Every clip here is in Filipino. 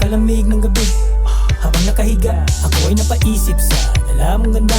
kalamig ng gabi. Habang nakahiga, ako ay napaisip sa dala mong ganda.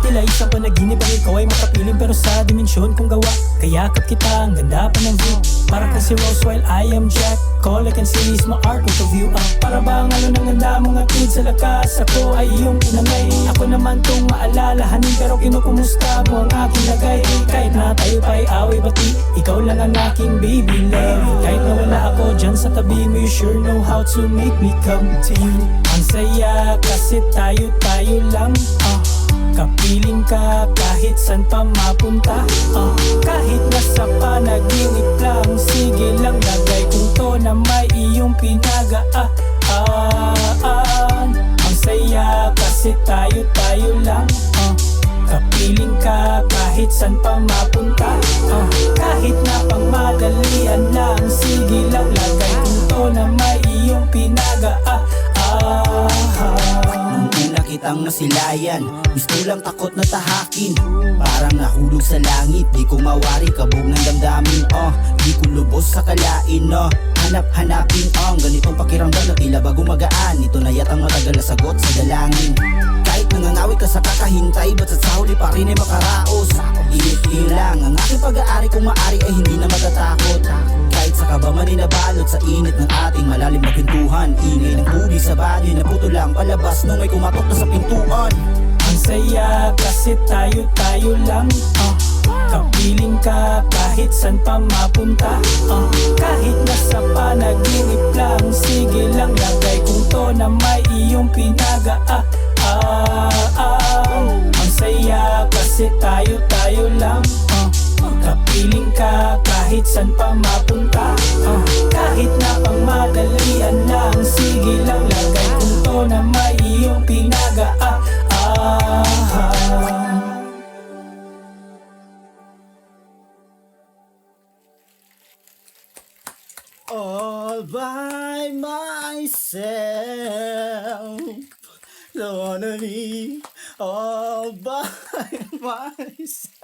Tila isang panaginip ang ikaw ay makapiling, pero sa dimensyon kong gawa. Kayakap kita, ang ganda pa ng view. Para kang si Rose while I am Jack. All I can see is my art with a view up. Para bang ano ng ganda mong atid sa lakas. Ako ay iyong inangay. Ako naman tong maalalahanin, pero kinukumusta mo ang aking lagay. Kahit na tayo pa'y away bati, ikaw lang ang aking baby love. Kahit na wala ako dyan sa tabi mo, you sure know how to make me come to you. Ang saya kasi tayo lang. Kapiling ka kahit san pa mapunta. Kahit nasa panaginip lang, sige lang lagay kung to na may iyong pinagaan. Ang saya kasi tayo lang. Kapiling ka kahit san pa mapunta. Kahit na pang madalian lang, sige lang lagay kung to na may iyong pinagaan. Nung una kitang nasilayan, gusto lang takot na tahakin. Parang nahulog sa langit, di ko mawari kabog ng damdamin. Di ko lubos sa kalain, hanap-hanapin ang ganitong pakiramdam na tila ba gumagaan. Ito na yatang matagal na sagot sa dalangin. Kahit nangangawit ka sa kakahintay, ba't sa huli pa rin ay makaraos? Init lang ang aking pag-aari, kung maari ay hindi na matatakot. Kahit sa kaba man ay nabalot sa init ng ating malalim na pintuhan. Ingay ng tubig sa banyo na puto lang palabas nung may kumatok na sa pintuan. Ang saya kasi tayo lang. Kapiling ka kahit san pa mapunta. Kahit nasa panaginip lang, sige lang lagay kung to na may iyong pinagaan. Ang saya kasi tayo lang. Kapiling ka kahit san pa mapunta. Kahit na pang madalian lang, sige lang lagay kung to na may iyong pinagaan. All by myself, lonely, all by myself.